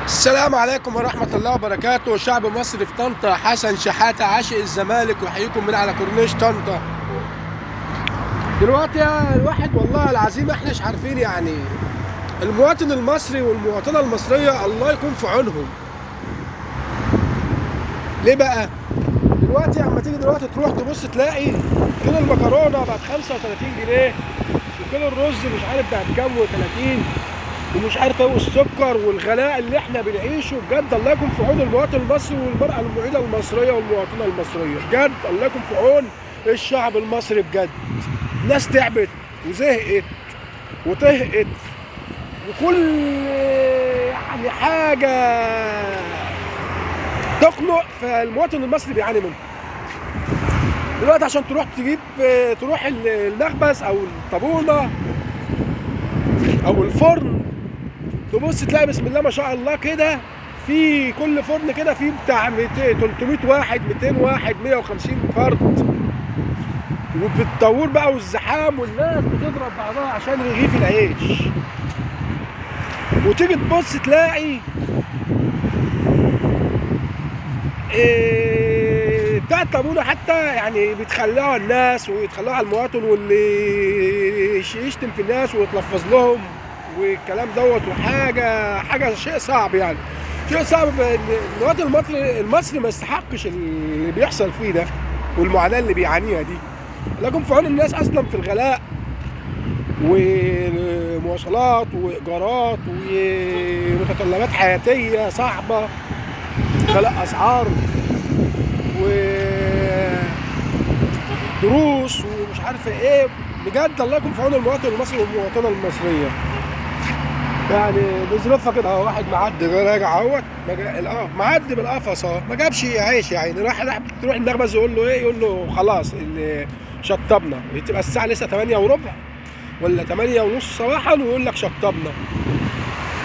السلام عليكم ورحمة الله وبركاته. شعب مصر في طنطا، حسن شحاتة عاشق الزمالك ويحييكم من على كورنيش طنطا. دلوقتي يا الواحد والله العظيم احناش عارفين يعني المواطن المصري والمواطنة المصرية الله يكون في عونهم. ليه بقى؟ دلوقتي اما تيجي دلوقتي تروح تبص تلاقي كيلو المكرونة بقت 35 جنيه، وكيلو الرز مش عارف بقت كام و30، ومش عارف ايه، والسكر والغلاء اللي احنا بنعيشه. بجد الله يكون في عون المواطن المصري والمرأة المعيلة المصرية والمواطنة المصرية. بجد الله يكون في عون الشعب المصري. بجد الناس تعبت وزهقت وطهقت، وكل يعني حاجة تخنق، فالمواطن المصري بيعاني منها. دلوقتي عشان تروح المخبز او الطابونة او الفرن، تبص تلاقي بسم الله ما شاء الله كده في كل فرن كده في بتاع 200 300 واحد 200 واحد 150 فرد، وبالطابور بقى والزحام والناس بتضرب بعضها عشان رغيف العيش. وتيجي تبص تلاقي بتاع الطابونة حتى يعني بيتخلعوا على الناس ويتخلعوا على المواطن، واللي يشتم في الناس ويتلفظ لهم والكلام دوت. وحاجه شيء صعب، يعني شيء صعب. المواطن المصري ما يستحقش اللي بيحصل فيه ده والمعاناه اللي بيعانيها دي. لكن في عون الناس اصلا في الغلاء ومواصلات وايجارات ومتطلبات حياتيه صعبه، غلاء اسعار ودروس ومش عارف ايه. بجد الله يكون في عون المواطن المصري والمواطنه المصريه. يعني بظروفها كده واحد معدي راجع اهوت معدي بالقفص اهو، ما جابش عيش. يعني راح تروح المخبز يقول له ايه؟ يقول له خلاص اللي شطبنا. تبقى الساعه لسه 8 وربع ولا 8 ونص صباحا ويقول لك شطبنا.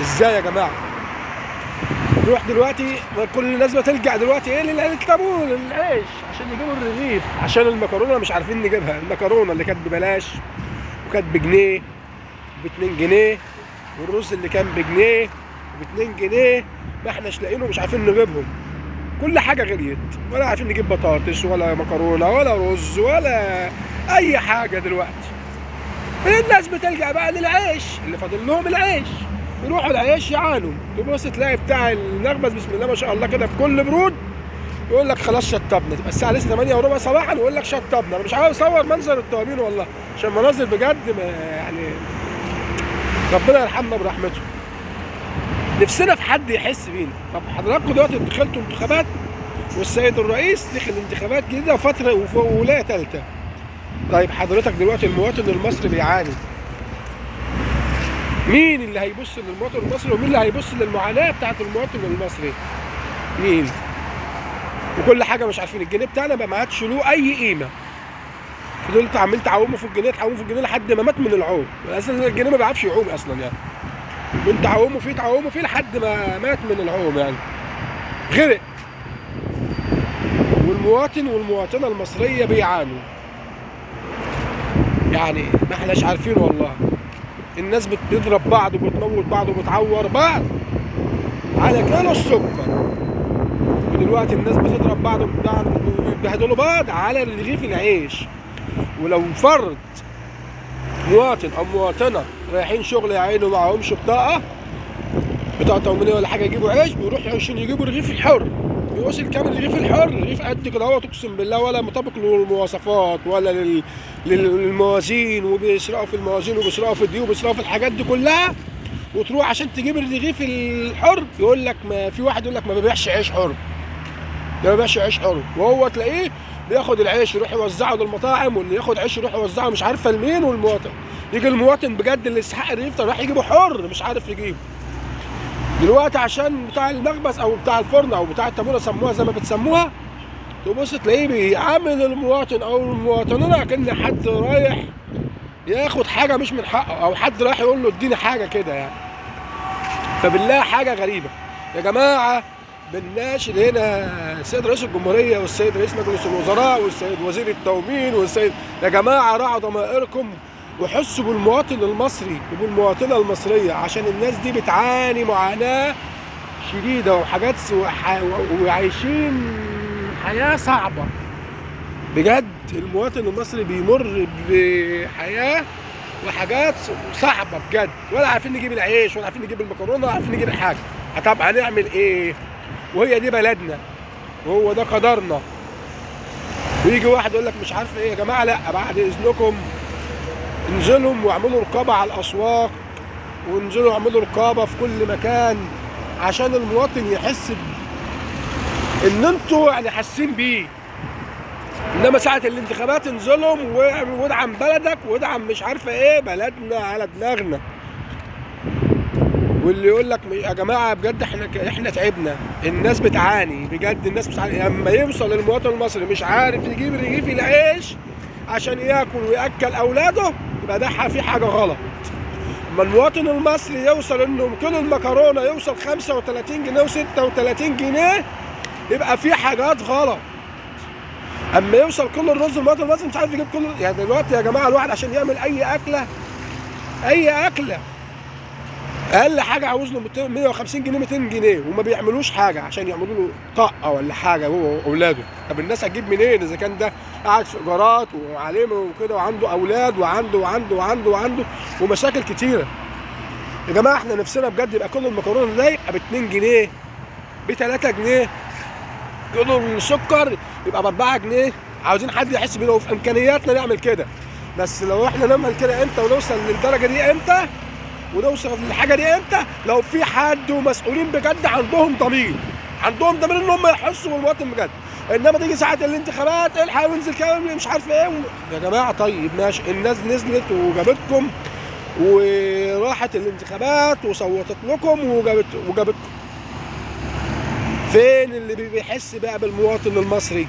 ازاي يا جماعه؟ نروح دلوقتي كل الناس بتلجأ دلوقتي ايه؟ للطابون للعيش عشان يجيبوا الرغيف، عشان المكرونه مش عارفين نجيبها. المكرونه اللي كانت ببلاش وكانت بجنيه ب2 جنيه، والرز اللي كان بجنيه ب2 جنيه ما احناش لاقينه، مش عارفين نجيبهم. كل حاجه غليت، ولا عارفين نجيب بطاطس ولا مكرونه ولا رز ولا اي حاجه. دلوقتي الناس بتلجأ بقى للعيش، اللي فاضل لهم العيش، يروحوا العيش يعانوا. تبص تلاقي بتاع المخبز بسم الله ما شاء الله كده في كل برود يقول لك خلاص شطبنا. تبقى الساعه لسه 8 وربع صباحا ويقول لك شطبنا. انا مش عاوز اصور منظر الطوابين والله، عشان مناظر بجد يعني ربنا يرحمنا برحمته. نفسنا في حد يحس بينا. طب حضراتكم دلوقتي دخلتوا انتخابات، والسيد الرئيس دخل انتخابات جديده وفتره وولايه ثالثه. طيب حضرتك دلوقتي المواطن المصري بيعاني، مين اللي هيبص للمواطن المصري ومين اللي هيبص للمعاناه بتاعت المواطن المصري؟ مين؟ وكل حاجه مش عارفين. الجنيه بتاعنا بقى ما عادش له اي قيمه. فضلت عمال تعوموا في الجنيه لحد ما مات من العوم. اصلا الجنيه ما بيعرفش يعوم اصلا يعني، وانت تعوموا فيه لحد ما مات من العوم يعني، غرق. والمواطن والمواطنه المصريه بيعانوا، يعني ما احناش عارفين والله. الناس بتضرب بعض وبتموت بعض وبتعور بعض على كيلو السكر. ودلوقتي الناس بتضرب بعض وبيبهدلوا بعض على رغيف العيش. ولو فرد مواطن او مواطنه رايحين شغل يا عيني ومعهمش بطاقه تموينيه ولا حاجه، يجيبوا عيش بيروحوا عشان يجيبوا رغيف الحر. يوصل كام رغيف الحر؟ رغيف قد كده اهوت، اقسم بالله ولا مطابق للمواصفات ولا للموازين، وبيسرقوا في الموازين وبيسرقوا في الديون وبيسرقوا في الحاجات دي كلها. وتروح عشان تجيب الرغيف الحر يقول لك ما في واحد يقول لك ما بيبيعش عيش حر، ما بيبيعش عيش حر. وهو تلاقيه بياخد العيش يروح يوزعه للمطاعم، واللي ياخد عيش يروح يوزعه مش عارفه لمين. والمواطن يجي المواطن بجد اللي يستحق الرغيف راح يجيبه حر مش عارف يجيبه. دلوقتي عشان بتاع المخبز او بتاع الفرن او بتاع الطابونه سموها زي ما بتسموها، تبص تلاقيه بيعامل المواطن او المواطنين كأن حد رايح ياخد حاجه مش من حقه، او حد رايح يقول له اديني حاجه كده يعني. فبالله حاجه غريبه يا جماعه. بنناشد هنا السيد رئيس الجمهوريه والسيد رئيس مجلس الوزراء والسيد وزير التومين والسيد، يا جماعه راعوا ضمائركم وحسوا بالمواطن المصري وبالمواطنه المصريه، عشان الناس دي بتعاني معاناه شديده وحاجات وعايشين حياه صعبه بجد. المواطن المصري بيمر بحياه وحاجات صعبه بجد، ولا عارفين نجيب العيش ولا عارفين نجيب المكرونه ولا عارفين نجيب الحاجه. طب هنعمل ايه؟ وهي دي بلدنا وهو ده قدرنا. ويجي واحد يقول لك مش عارف ايه. يا جماعه لا، بعد اذنكم انزلوا واعملوا رقابه على الاسواق، وانزلوا اعملوا رقابه في كل مكان عشان المواطن يحس ان انتوا يعني حاسين بيه. انما ساعه الانتخابات انزلهم وادعم بلدك وادعم مش عارفه ايه، بلدنا على دماغنا. واللي يقول لك يا جماعه بجد احنا تعبنا، الناس بتعاني بجد، الناس بتعاني. اما يوصل المواطن المصري مش عارف يجيب رغيف العيش عشان ياكل وياكل اولاده، يبقى ده في حاجه غلط. اما المواطن المصري يوصل انه كيلو المكرونه يوصل 35 جنيه و36 جنيه، يبقى في حاجات غلط. اما يوصل كل الرز المواطن المصري مش عارف يجيب كل، يعني دلوقتي يا جماعه الواحد عشان يعمل اي اكله اقل حاجه عاوز له 150 جنيه 200 جنيه، وما بيعملوش حاجه عشان يعملوا له طاقه ولا حاجه هو واولاده. طب الناس هتجيب منين اذا كان ده قاعد في ايجارات وعليه وكده وعنده اولاد وعنده ومشاكل كتيره. يا جماعه احنا نفسنا بجد يبقى كل المكرونه ده يبقى ب 2 جنيه ب 3 جنيه، كيلو السكر يبقى ب 4 جنيه. عاوزين حد يحس بينا وفي امكانياتنا نعمل كده. بس لو احنا نعمل كده امتى ونوصل للدرجه دي امتى ونوصل للحاجه دي امتى؟ لو في حد ومسؤولين بجد عندهم ضمير ان هم يحسوا بالمواطن بجد. انما تيجي ساعه الانتخابات الحق وانزل كلام مش عارف ايه. يا جماعه طيب ماشي، الناس نزلت وجابتكم وراحت الانتخابات وصوتت لكم وجابتكم. فين اللي بيحس بقى بالمواطن المصري؟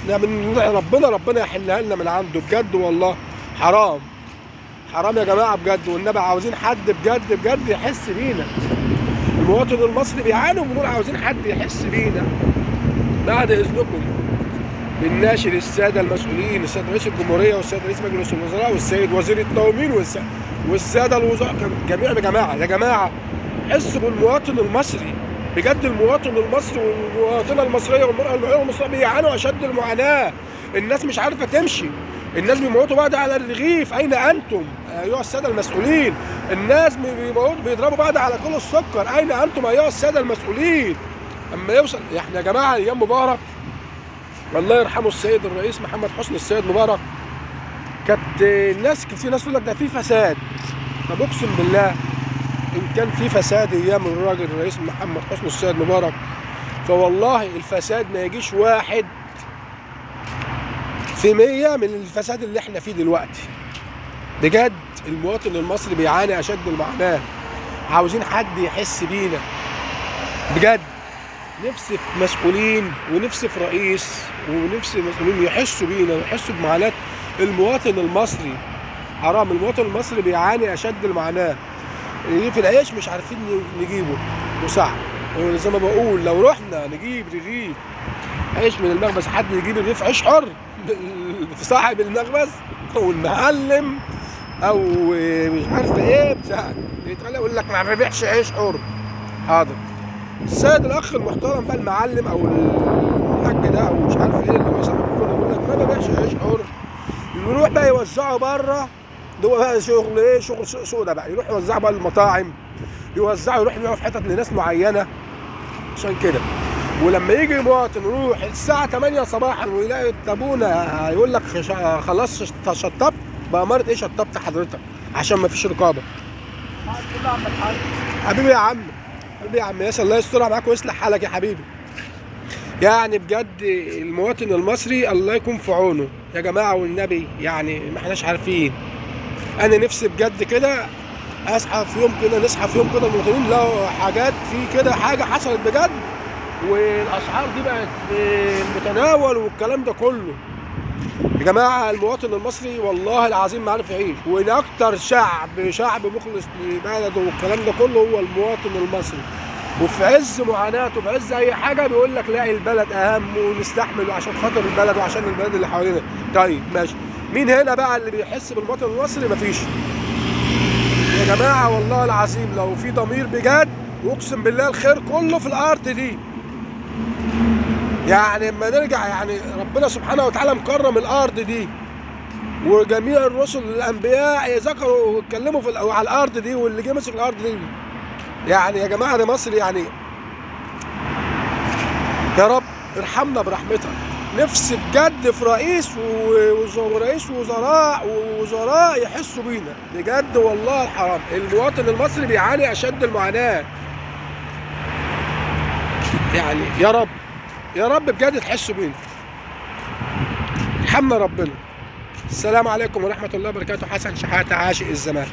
ربنا يحلها لنا من عنده بجد. والله حرام يا جماعه بجد، والنبي عاوزين حد بجد يحس بينا. المواطن المصري بيعاني وبنقول عاوزين حد يحس بينا. بعد اذنكم بنناشد الساده المسؤولين، السيد رئيس الجمهوريه والسيد رئيس مجلس الوزراء والسيد وزير التموين والساده الوزراء جميع يا جماعه حسوا بالمواطن المصري بجد. المواطن المصري والمواطنه المصريه والمراه المصريه بيعانوا اشد المعاناه. الناس مش عارفه تمشي، الناس بيموتوا بعض على الرغيف. اين انتم ايها الساده المسؤولين؟ الناس بيضربوا بعض على كل السكر. اين انتم ايها الساده المسؤولين؟ اما يوصل احنا يا جماعه ايام مبارك الله يرحمه السيد الرئيس محمد حسني السيد مبارك، كانت الناس في ناس تقول لك ده في فساد. طب اقسم بالله ان كان في فساد ايام الراجل الرئيس محمد حسني السيد مبارك، فوالله الفساد ما يجيش 1% من الفساد اللي احنا فيه دلوقتي. بجد المواطن المصري بيعاني اشد المعاناه. عاوزين حد يحس بينا بجد. نفسي في مسؤولين ونفسي في رئيس ونفسي مسؤولين يحسوا بينا ويحسوا بمعاناه المواطن المصري. حرام، المواطن المصري بيعاني اشد المعاناه. رغيف العيش مش عارفين نجيبه وصعب. وزي ما بقول لو رحنا نجيب رغيف عيش من المخبز، حد يجيب رغيف عيش حر صاحب المخبز او المعلم او مش عارف ايه بتاع يتقال يقول لك ما ببيعش عيش حر. حاضر، السيد الاخ المحترم بقى المعلم او الحاج ده او مش عارف ايه اللي هو صاحب الفرن يقول لك ما ببيعش عيش حر، يروح بقى يوزعه بره. ده بقى شغل ايه؟ شغل سودا بقى. يروح يوزعه بقى للمطاعم، يروح يبيعه في حتت لناس معينه عشان كده. ولما يجي مواطن يروح الساعه 8 صباحا ويلاقي التابونه يقول لك خلاص شطبت، بأمارة ايه شطبت حضرتك؟ عشان ما فيش رقابه. حبيبي يا عم ياسر الله يسترها معاك ويصلح حالك يا حبيبي. يعني بجد المواطن المصري الله يكون في عونه يا جماعه والنبي. يعني ما احناش عارفين. انا نفسي بجد كده نصحى في يوم كده المواطنين لو حاجات في كده حاجه حصلت بجد والاسعار دي بقت في المتناول والكلام ده كله. يا جماعه المواطن المصري والله العظيم ما عارف يعيش، وان اكتر شعب مخلص لبلده والكلام ده كله هو المواطن المصري. وفي عز معاناته في عز اي حاجه بيقول لك لا البلد اهم ونستحمل عشان خاطر البلد وعشان البلد اللي حوالينا. طيب ماشي، مين هنا بقى اللي بيحس بالمواطن المصري؟ مفيش. يا جماعه والله العظيم لو في ضمير بجد، واقسم بالله الخير كله في الارض دي. يعني اما نرجع، يعني ربنا سبحانه وتعالى مكرم الارض دي، وجميع الرسل الانبياء ذكروا واتكلموا على الارض دي، واللي جه مسك الارض دي. يعني يا جماعه دي مصر يعني. يا رب ارحمنا برحمتك. نفسي بجد في ورئيس ووزراء يحسوا بينا بجد والله الحرام. المواطن المصري بيعاني اشد المعاناه. يعني يا رب، يا رب بجد تحسوا بينا. ارحمنا ربنا. السلام عليكم ورحمه الله وبركاته. حسن شحاته عاشق الزمان.